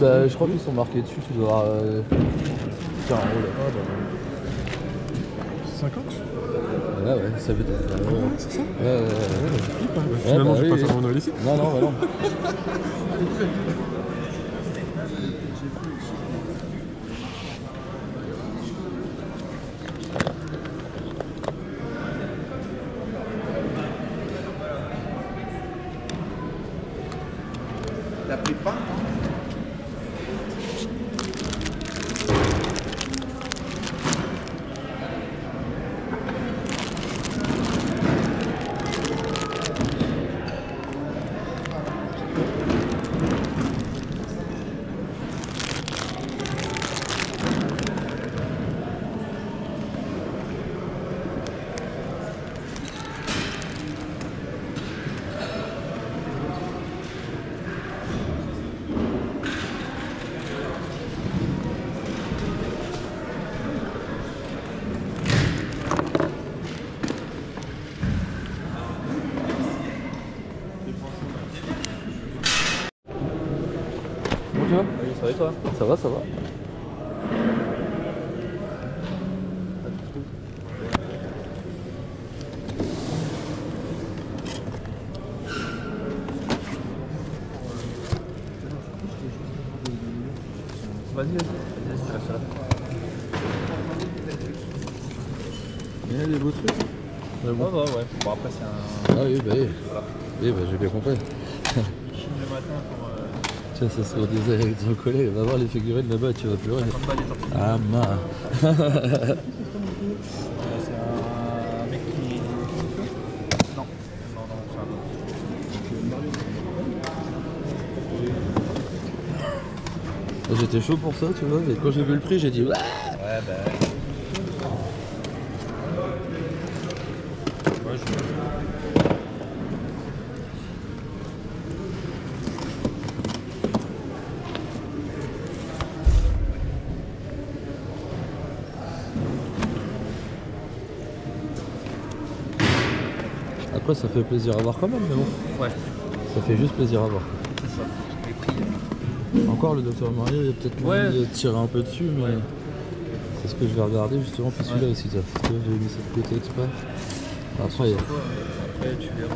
Bah, je crois qu'ils sont marqués dessus, tu dois avoir... Tiens, en haut là. 50. Ouais, ça veut dire... c'est ça. Ouais. Finalement, je vais oui, pas faire mon Noël ici. Non, bah non. T'as pris pas, non? Bon, tu vas? Oui, ça va et toi? Ça va. Vas-y, je reste là. Il y a des beaux trucs. Ouais. Bon, après, c'est un. Ah oui, bah j'ai bien compris. Il filme le matin pour. Tiens, c'est ce qu'on disait avec ton collègue, va voir les figurines là-bas, tu vas pleurer. 30 balles les tortillas. Ah mince. C'est un mec qui. Non, c'est un autre. J'étais chaud pour ça, tu vois, et quand j'ai vu le prix, j'ai dit ouais. Ouais, bah. Ouais, Après, ça fait plaisir à voir quand même, mais bon. Ouais, Ça fait juste plaisir à voir. c'est ça. Les prix. Encore le docteur Mario, il y a peut-être moyen de tirer un peu dessus, mais c'est ce que je vais regarder justement. Puis celui-là aussi, ça. Parce que j'ai mis ça de côté exprès. Après, il y a... Après, tu verras.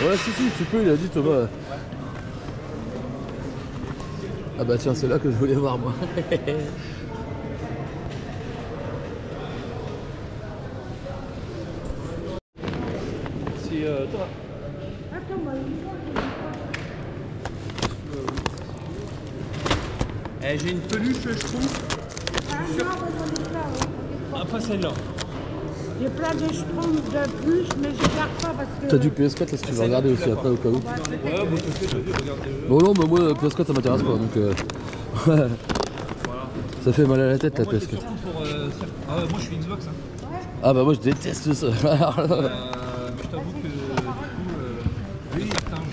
Ouais, si, tu peux, il a dit Thomas. Ah bah tiens, c'est là que je voulais voir moi. C'est Thomas. J'ai une peluche, je trouve. Ah, pas celle-là. J'ai plein de schtroumpfs de plus, mais je garde pas parce que... T'as du PS4 là si tu veux regarder aussi après au cas où. Ouais, bon, je te fais, regarde. Bon non, mais moi PS4 ça m'intéresse pas donc Voilà. ça fait mal à la tête la Moi, c'est PS4. surtout pour. Ah ouais, moi je suis Xbox. Hein. Ah bah moi je déteste ça. Je t'avoue que du coup, oui, c'est un jeu.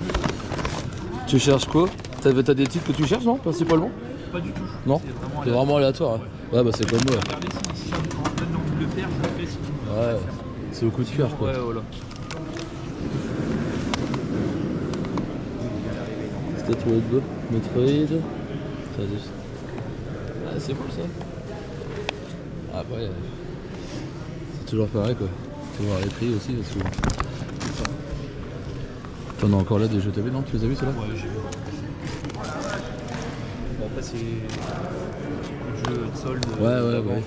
Tu cherches quoi? T'as des titres que tu cherches non principalement? Pas du tout. Non? C'est vraiment aléatoire. Hein. Ouais bah c'est comme moi. Regardez si on me donne l'envie de le faire, je le fais. Sinon, Ouais, c'est au coup de cœur quoi. ouais, voilà. Statue of God, Metroid. Ah c'est bon ça. Après c'est toujours pareil quoi. Faut voir les prix aussi parce que... T'en as encore là des jeux TV, non? Tu les as vus ceux-là? Ouais, j'ai vu. Bon, après, c'est le jeu de solde. Ouais.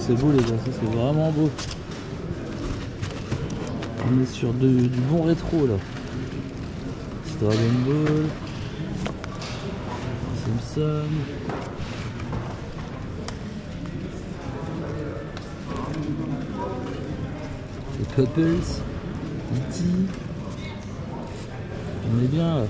C'est beau les gars, ça c'est vraiment beau. On est sur du bon rétro là. Dragon Ball, Simpson. Les Couples, E.T. On est bien là.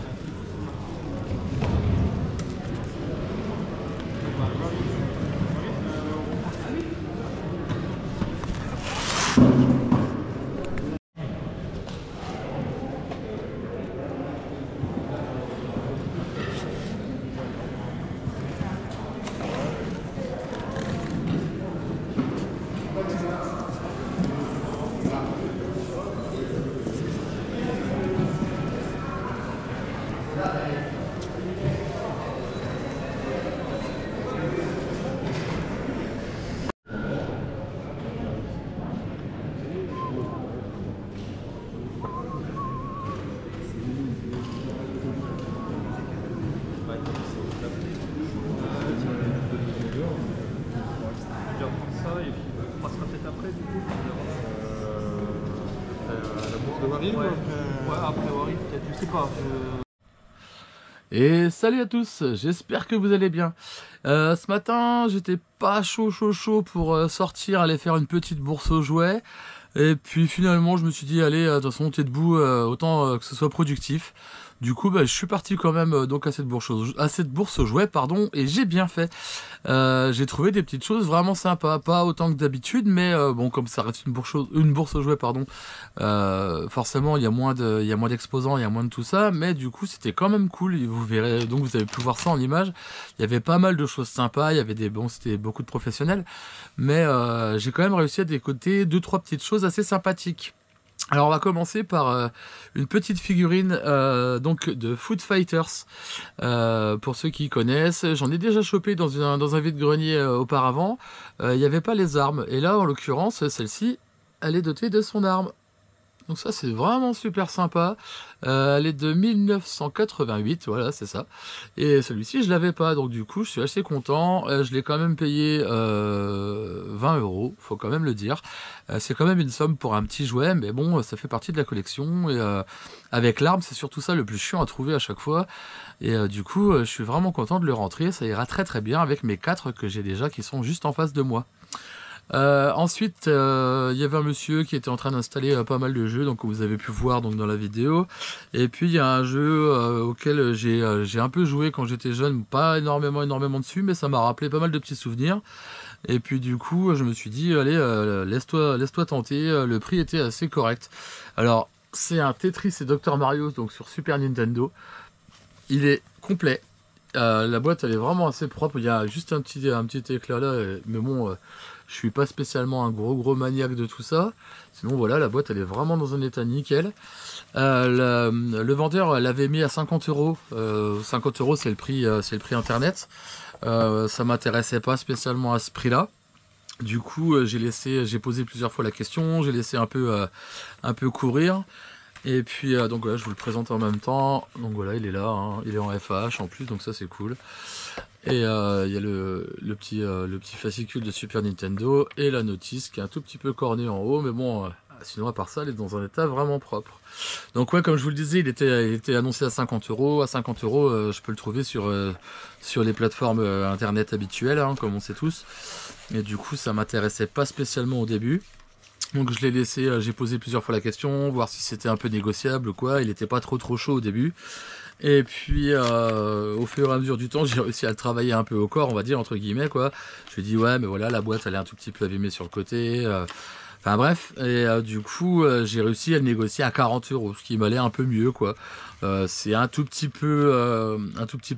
Et salut à tous, j'espère que vous allez bien. Ce matin, j'étais pas chaud pour sortir, aller faire une petite bourse aux jouets. Et puis finalement, je me suis dit, allez, de toute façon, t'es debout, autant que ce soit productif. Du coup, je suis parti quand même donc à cette bourse aux jouets, pardon, et j'ai bien fait. J'ai trouvé des petites choses vraiment sympas, pas autant que d'habitude, mais bon, comme ça reste une bourse aux jouets, pardon. Forcément, il y a moins d'exposants, il y a moins de tout ça, mais du coup, c'était quand même cool. Et vous verrez, donc vous avez pu voir ça en image. Il y avait pas mal de choses sympas, il y avait c'était beaucoup de professionnels, mais j'ai quand même réussi à décoter 2-3 petites choses assez sympathiques. Alors on va commencer par une petite figurine donc de Food Fighters, pour ceux qui connaissent. J'en ai déjà chopé dans un vide-grenier auparavant. Il n'y avait pas les armes, et là en l'occurrence celle-ci elle est dotée de son arme. Donc ça c'est vraiment super sympa. Elle est de 1988, voilà c'est ça. Et celui-ci je l'avais pas, donc du coup je suis assez content. Je l'ai quand même payé 20 €, faut quand même le dire. C'est quand même une somme pour un petit jouet, mais bon ça fait partie de la collection. Et avec l'arme c'est surtout ça le plus chiant à trouver à chaque fois. Et du coup je suis vraiment content de le rentrer. Ça ira très bien avec mes 4 que j'ai déjà qui sont juste en face de moi. Ensuite, il y avait un monsieur qui était en train d'installer pas mal de jeux, donc vous avez pu voir donc dans la vidéo. Et puis il y a un jeu auquel j'ai un peu joué quand j'étais jeune, pas énormément dessus, mais ça m'a rappelé pas mal de petits souvenirs. Et puis du coup, je me suis dit, allez, laisse-toi tenter. Le prix était assez correct. Alors, c'est un Tetris et Dr Mario, donc sur Super Nintendo. Il est complet. La boîte, elle est vraiment assez propre. Il y a juste un petit éclat là, mais bon. Je suis pas spécialement un gros maniaque de tout ça. Sinon voilà, la boîte elle est vraiment dans un état nickel. Le vendeur l'avait mis à 50 €. 50 € c'est le prix internet. Ça m'intéressait pas spécialement à ce prix-là. Du coup, j'ai posé plusieurs fois la question, j'ai laissé un peu courir. Et puis donc voilà, je vous le présente en même temps. Donc voilà, il est là, hein. Il est en FH en plus, donc ça c'est cool. Et il y a le petit fascicule de Super Nintendo et la notice qui est un tout petit peu cornée en haut, mais bon, sinon à part ça, elle est dans un état vraiment propre. Donc ouais, comme je vous le disais, il était annoncé à 50 €. À 50 €, je peux le trouver sur les plateformes internet habituelles, hein, comme on sait tous. Et du coup, ça m'intéressait pas spécialement au début. Donc je l'ai laissé, j'ai posé plusieurs fois la question, voir si c'était un peu négociable ou quoi. Il n'était pas trop chaud au début. Et puis au fur et à mesure du temps, j'ai réussi à le travailler un peu au corps, on va dire, entre guillemets, quoi. Je lui ai dit ouais, mais voilà, la boîte elle est un tout petit peu abîmée sur le côté. Enfin bref, et du coup j'ai réussi à le négocier à 40 €, ce qui m'allait un peu mieux, quoi. C'est un tout petit peu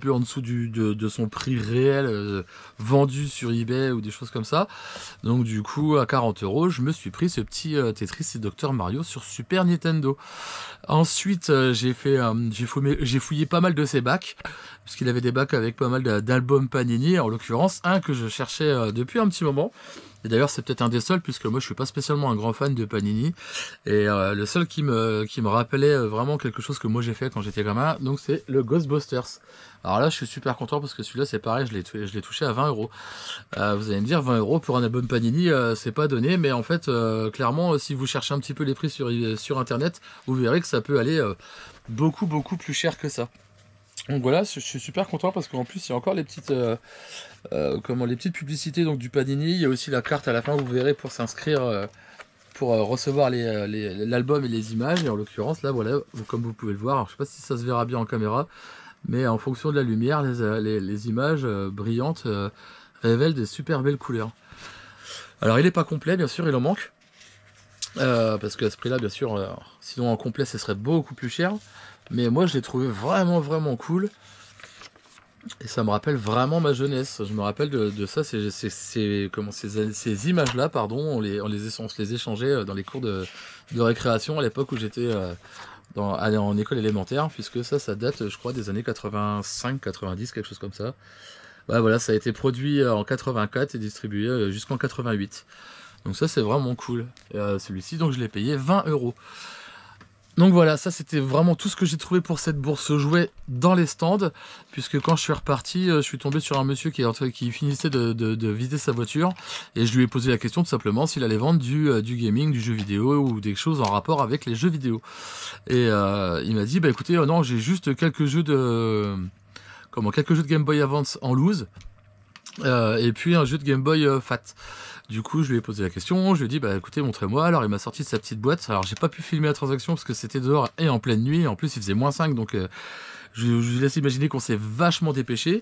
en dessous de son prix réel vendu sur eBay ou des choses comme ça. Donc du coup à 40 €, je me suis pris ce petit Tetris et Dr Mario sur Super Nintendo. Ensuite j'ai fouillé pas mal de ses bacs, parce qu'il avait des bacs avec pas mal d'albums Panini, en l'occurrence un que je cherchais depuis un petit moment. Et d'ailleurs c'est peut-être un des seuls, puisque moi je suis pas spécialement un grand fan de Panini, et le seul qui me rappelait vraiment quelque chose que moi j'ai fait quand j'étais gamin, donc c'est le Ghostbusters. Alors là je suis super content parce que celui-là c'est pareil, je l'ai touché à 20 €. Vous allez me dire 20 € pour un album Panini, c'est pas donné, mais en fait clairement si vous cherchez un petit peu les prix sur internet, vous verrez que ça peut aller beaucoup plus cher que ça. Donc voilà, je suis super content parce qu'en plus il y a encore les petites les petites publicités donc du Panini. Il y a aussi la carte à la fin, vous verrez, pour s'inscrire, pour recevoir l'album et les images. Et en l'occurrence là voilà, comme vous pouvez le voir, alors, je sais pas si ça se verra bien en caméra, mais en fonction de la lumière, les images brillantes révèlent des super belles couleurs. Alors il n'est pas complet, bien sûr, il en manque. Parce qu'à ce prix là, bien sûr, sinon en complet ce serait beaucoup plus cher. Mais moi je l'ai trouvé vraiment cool. Et ça me rappelle vraiment ma jeunesse. Je me rappelle de ça, ces images-là, pardon, on se les échangeait dans les cours de récréation à l'époque où j'étais en école élémentaire, puisque ça date, je crois, des années 85, 90, quelque chose comme ça. Ouais, voilà, ça a été produit en 84 et distribué jusqu'en 88. Donc ça, c'est vraiment cool. Celui-ci, donc je l'ai payé 20 €. Donc voilà, ça c'était vraiment tout ce que j'ai trouvé pour cette bourse jouets dans les stands, puisque quand je suis reparti, je suis tombé sur un monsieur qui finissait de vider sa voiture, et je lui ai posé la question tout simplement s'il allait vendre du gaming, du jeu vidéo ou des choses en rapport avec les jeux vidéo. Et il m'a dit bah écoutez, non, j'ai juste quelques jeux de Game Boy Advance en loose, et puis un jeu de Game Boy Fat. Du coup, je lui ai posé la question, je lui ai dit, bah écoutez, montrez-moi. Alors, il m'a sorti de sa petite boîte. Alors, j'ai pas pu filmer la transaction parce que c'était dehors et en pleine nuit. En plus, il faisait -5, donc je vous laisse imaginer qu'on s'est vachement dépêché.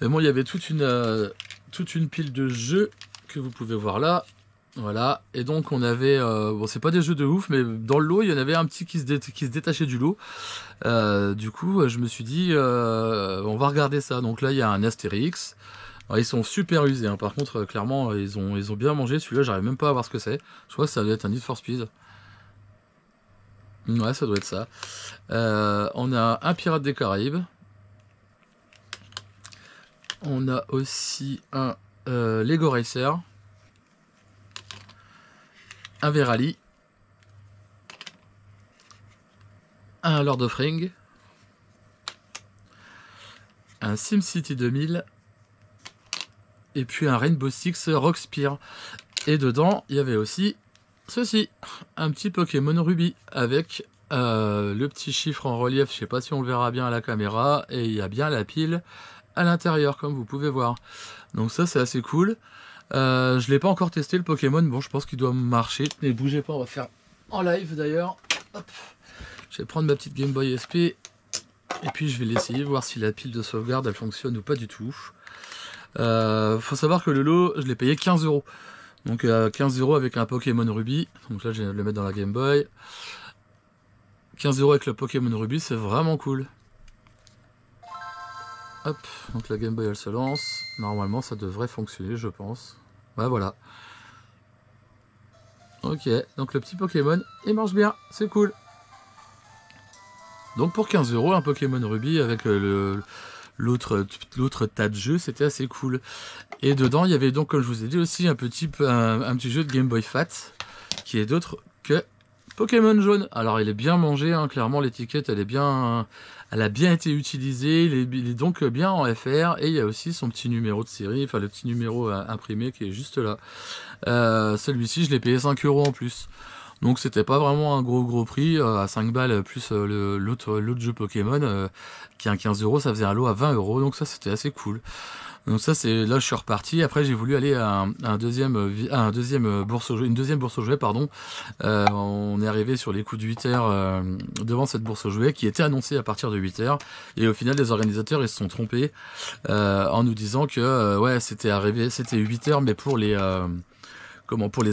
Et moi, il y avait toute une pile de jeux que vous pouvez voir là. Voilà. Et donc, on avait, bon, c'est pas des jeux de ouf, mais dans le lot, il y en avait un petit qui se détachait du lot. Du coup, je me suis dit, on va regarder ça. Donc là, il y a un Astérix. Alors, ils sont super usés, hein. Par contre, clairement, ils ont bien mangé. Celui-là, j'arrive même pas à voir ce que c'est. Je crois que ça doit être un Need for Speed. Ouais, ça doit être ça. On a un Pirate des Caraïbes. On a aussi un Lego Racer. Un Verali. Un Lord of Ring. Un SimCity 2000. Et puis un Rainbow Six Rock Spear. Et dedans, il y avait aussi ceci, un petit Pokémon Ruby avec le petit chiffre en relief. Je sais pas si on le verra bien à la caméra. Et il y a bien la pile à l'intérieur, comme vous pouvez voir. Donc ça, c'est assez cool. Je l'ai pas encore testé, le Pokémon. Bon, je pense qu'il doit marcher. Ne bougez pas, on va faire en live d'ailleurs. Hop. Je vais prendre ma petite Game Boy SP. Et puis je vais l'essayer, voir si la pile de sauvegarde elle fonctionne ou pas du tout. Faut savoir que le lot, je l'ai payé 15 €. Donc 15 € avec un Pokémon Ruby. Donc là, je vais le mettre dans la Game Boy. 15 € avec le Pokémon Ruby, c'est vraiment cool. Hop, donc la Game Boy elle se lance. Normalement, ça devrait fonctionner, je pense. Ouais, voilà. Ok, donc le petit Pokémon, il marche bien, c'est cool. Donc pour 15 €, un Pokémon Ruby avec l'autre tas de jeux, c'était assez cool. Et dedans, il y avait donc, comme je vous ai dit aussi, un petit jeu de Game Boy Fat, qui est d'autre que Pokémon Jaune. Alors il est bien mangé, hein, clairement l'étiquette elle a bien été utilisée, il est donc bien en FR, et il y a aussi son petit numéro de série, enfin le petit numéro imprimé qui est juste là. Celui-ci je l'ai payé 5 € en plus. Donc c'était pas vraiment un gros prix, à 5 balles plus l'autre jeu Pokémon qui est à 15 €, ça faisait un lot à 20 €, donc ça c'était assez cool. Donc ça c'est là je suis reparti. Après j'ai voulu aller à une deuxième bourse aux jouets pardon. On est arrivé sur les coups de 8 heures devant cette bourse aux jouets qui était annoncée à partir de 8 heures, et au final les organisateurs ils se sont trompés en nous disant que ouais c'était 8 heures mais pour les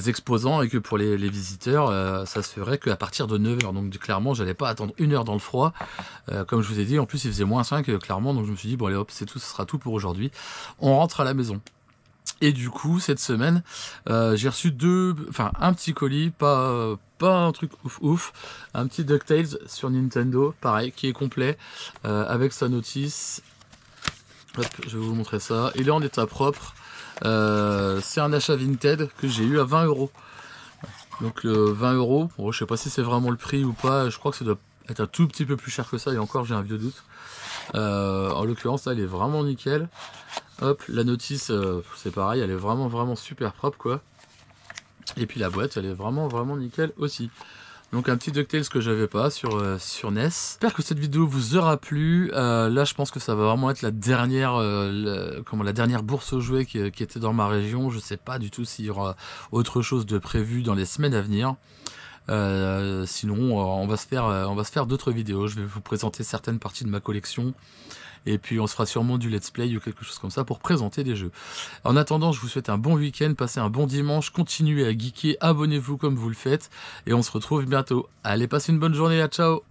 exposants, et que pour les visiteurs, ça se ferait qu'à partir de 9 h. Donc clairement, j'allais pas attendre 1 heure dans le froid. Comme je vous ai dit, en plus il faisait -5 clairement, donc je me suis dit bon allez hop, c'est tout, ce sera tout pour aujourd'hui. On rentre à la maison. Et du coup, cette semaine, j'ai reçu un petit colis, pas un truc ouf, un petit DuckTales sur Nintendo, pareil, qui est complet, avec sa notice. Hop, je vais vous montrer ça. Il est en état propre. C'est un achat Vinted que j'ai eu à 20 €. Donc 20 €, bon, je sais pas si c'est vraiment le prix ou pas, je crois que ça doit être un tout petit peu plus cher que ça, et encore j'ai un vieux doute. En l'occurrence là elle est vraiment nickel. Hop, la notice c'est pareil, elle est vraiment super propre quoi. Et puis la boîte elle est vraiment nickel aussi. Donc un petit DuckTales que j'avais pas sur NES. J'espère que cette vidéo vous aura plu. Là je pense que ça va vraiment être la dernière bourse aux jouets qui était dans ma région. Je sais pas du tout s'il y aura autre chose de prévu dans les semaines à venir. Sinon on va se faire d'autres vidéos. Je vais vous présenter certaines parties de ma collection. Et puis on se fera sûrement du let's play ou quelque chose comme ça pour présenter des jeux. En attendant, je vous souhaite un bon week-end, passez un bon dimanche, continuez à geeker, abonnez-vous comme vous le faites, et on se retrouve bientôt. Allez, passez une bonne journée, ciao!